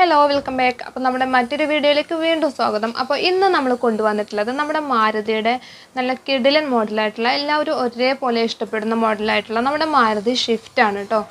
Hello welcome back. അപ്പോൾ നമ്മുടെ മറ്റൊരു വീഡിയോയിലേക്ക് വീണ്ടും സ്വാഗതം. അപ്പോൾ ഇന്ന് നമ്മൾ കൊണ്ടുവന്നിട്ടുള്ളത് നമ്മുടെ മാരുതിയുടെ നല്ല കിടിലൻ മോഡലായിട്ടുള്ള എല്ലാവരും ഒരേപോലെ ഇഷ്ടപ്പെടുന്ന മോഡലായിട്ടുള്ള നമ്മുടെ മാരുതി ഷിഫ്റ്റ് ആണ് കേട്ടോ.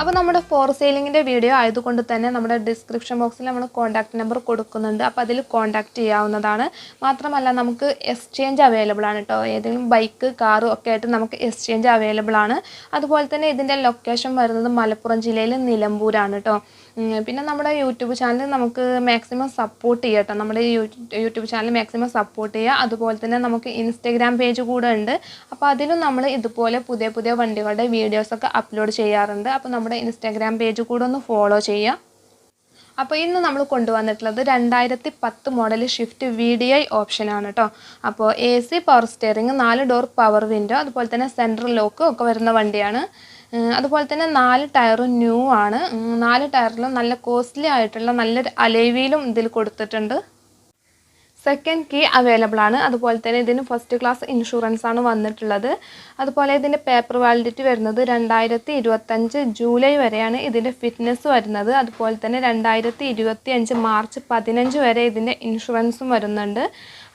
അപ്പോൾ നമ്മുടെ ഫോർ സെയിലിങ്ങിൻ്റെ വീഡിയോ ആയതുകൊണ്ട് തന്നെ നമ്മുടെ ഡിസ്ക്രിപ്ഷൻ ബോക്സിൽ നമ്മൾ കോൺടാക്റ്റ് നമ്പർ കൊടുക്കുന്നുണ്ട്. അപ്പോൾ അതിൽ കോൺടാക്റ്റ് ചെയ്യാവുന്നതാണ്. മാത്രമല്ല നമുക്ക് എക്സ്ചേഞ്ച് അവൈലബിൾ ആണ് കേട്ടോ. ഏതെങ്കിലും ബൈക്ക് കാറ് ഒക്കെ ആയിട്ട് നമുക്ക് എക്സ്ചേഞ്ച് അവൈലബിൾ ആണ്. അതുപോലെ തന്നെ ഇതിൻ്റെ ലൊക്കേഷൻ വരുന്നത് മലപ്പുറം ജില്ലയിൽ നിലമ്പൂരാണ് കേട്ടോ. പിന്നെ നമ്മുടെ യൂട്യൂബ് ചാനൽ നമുക്ക് മാക്സിമം സപ്പോർട്ട് ചെയ്യുക കേട്ടോ. നമ്മുടെ യൂട്യൂബ് ചാനൽ മാക്സിമം സപ്പോർട്ട് ചെയ്യുക. അതുപോലെ തന്നെ നമുക്ക് ഇൻസ്റ്റഗ്രാം പേജ് കൂടെ ഉണ്ട്. അപ്പോൾ അതിലും നമ്മൾ ഇതുപോലെ പുതിയ പുതിയ വണ്ടികളുടെ വീഡിയോസൊക്കെ അപ്ലോഡ് ചെയ്യാറുണ്ട്. അപ്പോൾ നമ്മുടെ ഇൻസ്റ്റഗ്രാം പേജ് കൂടെ ഒന്ന് ഫോളോ ചെയ്യുക. അപ്പോൾ ഇന്ന് നമ്മൾ കൊണ്ടുവന്നിട്ടുള്ളത് 2010 മോഡൽ ഷിഫ്റ്റ് VDI ഓപ്ഷനാണ് കേട്ടോ. അപ്പോൾ AC power steering, 4 door power window, അതുപോലെ തന്നെ സെൻട്രൽ ലോക്ക് ഒക്കെ വരുന്ന വണ്ടിയാണ്. അതുപോലെ തന്നെ 4 ടയറും ന്യൂ ആണ്. 4 ടയറിലും നല്ല കോസ്റ്റ്ലി ആയിട്ടുള്ള നല്ലൊരു അലോയ് വീലും ഇതിൽ കൊടുത്തിട്ടുണ്ട്. സെക്കൻഡ് കീ അവൈലബിൾ ആണ്. അതുപോലെ തന്നെ ഇതിന് ഫസ്റ്റ് ക്ലാസ് ഇൻഷുറൻസ് ആണ് വന്നിട്ടുള്ളത്. അതുപോലെ ഇതിൻ്റെ പേപ്പർ വാലിഡിറ്റി വരുന്നത് 2025 ജൂലൈ വരെയാണ് ഇതിൻ്റെ ഫിറ്റ്നസ് വരുന്നത്. അതുപോലെ തന്നെ 2025 മാർച്ച് 15 വരെ ഇതിൻ്റെ ഇൻഷുറൻസും വരുന്നുണ്ട്.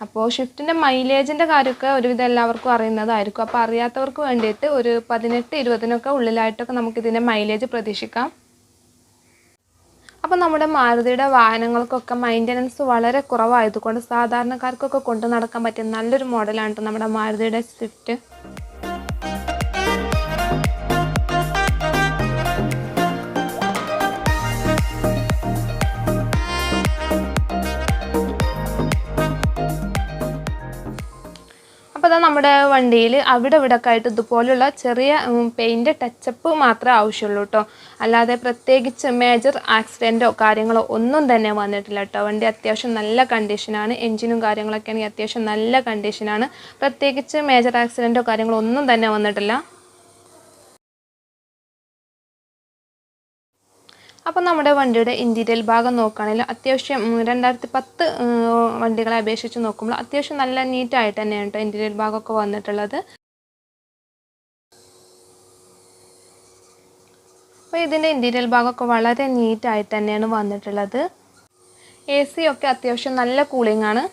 അപ്പോൾ ഷിഫ്റ്റിൻ്റെ മൈലേജിൻ്റെ കാര്യമൊക്കെ ഒരുവിധം എല്ലാവർക്കും അറിയുന്നതായിരിക്കും. അപ്പോൾ അറിയാത്തവർക്ക് വേണ്ടിയിട്ട് ഒരു 18-20 ഉള്ളിലായിട്ടൊക്കെ നമുക്കിതിൻ്റെ മൈലേജ് പ്രതീക്ഷിക്കാം. അപ്പോൾ നമ്മുടെ മാരുതിയുടെ വാഹനങ്ങൾക്കൊക്കെ മെയിൻ്റനൻസ് വളരെ കുറവായതുകൊണ്ട് സാധാരണക്കാർക്കൊക്കെ കൊണ്ടു നടക്കാൻ പറ്റിയ നല്ലൊരു മോഡലാണ് നമ്മുടെ മാരുതിയുടെ സ്വിഫ്റ്റ്. അപ്പോൾ അതാ നമ്മുടെ വണ്ടിയിൽ അവിടെ ഇവിടെയൊക്കെ ആയിട്ട് ഇതുപോലുള്ള ചെറിയ പെയിൻറ്റ് ടച്ചപ്പ് മാത്രമേ ആവശ്യമുള്ളൂ കേട്ടോ. അല്ലാതെ പ്രത്യേകിച്ച് മേജർ ആക്സിഡൻറ്റോ കാര്യങ്ങളോ ഒന്നും തന്നെ വന്നിട്ടില്ല കേട്ടോ. വണ്ടി അത്യാവശ്യം നല്ല കണ്ടീഷനാണ്. എൻജിനും കാര്യങ്ങളൊക്കെ ആണെങ്കിൽ അത്യാവശ്യം നല്ല കണ്ടീഷനാണ്. പ്രത്യേകിച്ച് മേജർ ആക്സിഡൻറ്റോ കാര്യങ്ങളോ ഒന്നും തന്നെ വന്നിട്ടില്ല. അപ്പോൾ നമ്മുടെ വണ്ടിയുടെ ഇൻറ്റീരിയൽ ഭാഗം നോക്കുകയാണെങ്കിൽ അത്യാവശ്യം 2010 വണ്ടികളെ അപേക്ഷിച്ച് നോക്കുമ്പോൾ അത്യാവശ്യം നല്ല നീറ്റായിട്ട് തന്നെയാണ് കേട്ടോ ഇൻറ്റീരിയൽ ഭാഗമൊക്കെ വന്നിട്ടുള്ളത്. അപ്പോൾ ഇതിൻ്റെ ഇൻറ്റീരിയൽ ഭാഗമൊക്കെ വളരെ നീറ്റായിട്ട് തന്നെയാണ് വന്നിട്ടുള്ളത്. AC ഒക്കെ അത്യാവശ്യം നല്ല കൂളിംഗ് ആണ്.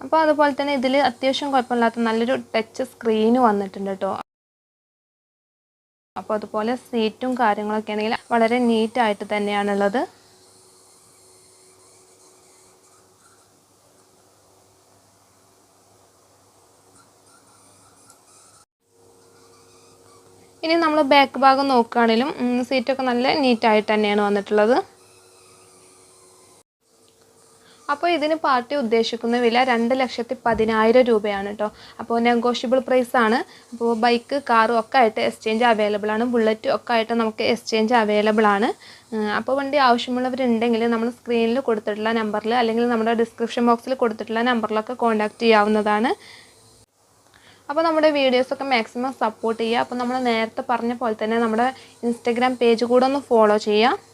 അപ്പോൾ അതുപോലെ തന്നെ ഇതിൽ അത്യാവശ്യം കുഴപ്പമില്ലാത്ത നല്ലൊരു ടച്ച് സ്ക്രീന് വന്നിട്ടുണ്ട് കേട്ടോ. അപ്പോൾ അതുപോലെ സീറ്റും കാര്യങ്ങളൊക്കെ ആണെങ്കിൽ വളരെ നീറ്റായിട്ട് തന്നെയാണുള്ളത്. ഇനി നമ്മൾ ബാക്ക് ഭാഗം നോക്കുകയാണെങ്കിലും സീറ്റൊക്കെ നല്ല നീറ്റായിട്ട് തന്നെയാണ് വന്നിട്ടുള്ളത്. അപ്പോൾ ഇതിന് പാർട്ടി ഉദ്ദേശിക്കുന്ന വില 2,10,000 രൂപയാണ് കേട്ടോ. അപ്പോൾ നെഗോഷ്യബിൾ പ്രൈസാണ്. അപ്പോൾ ബൈക്ക് കാറും ഒക്കെ ആയിട്ട് എക്സ്ചേഞ്ച് അവൈലബിൾ ആണ്. ബുള്ളറ്റ് ഒക്കെ ആയിട്ട് നമുക്ക് എക്സ്ചേഞ്ച് അവൈലബിൾ ആണ്. അപ്പോൾ വണ്ടി ആവശ്യമുള്ളവരുണ്ടെങ്കിൽ നമ്മൾ സ്ക്രീനിൽ കൊടുത്തിട്ടുള്ള നമ്പറിൽ അല്ലെങ്കിൽ നമ്മുടെ ഡിസ്ക്രിപ്ഷൻ ബോക്സിൽ കൊടുത്തിട്ടുള്ള നമ്പറിലൊക്കെ കോൺടാക്റ്റ് ചെയ്യാവുന്നതാണ്. അപ്പോൾ നമ്മുടെ വീഡിയോസൊക്കെ മാക്സിമം സപ്പോർട്ട് ചെയ്യുക. അപ്പോൾ നമ്മൾ നേരത്തെ പറഞ്ഞ പോലെ തന്നെ നമ്മുടെ ഇൻസ്റ്റഗ്രാം പേജ് കൂടെ ഒന്ന് ഫോളോ ചെയ്യുക.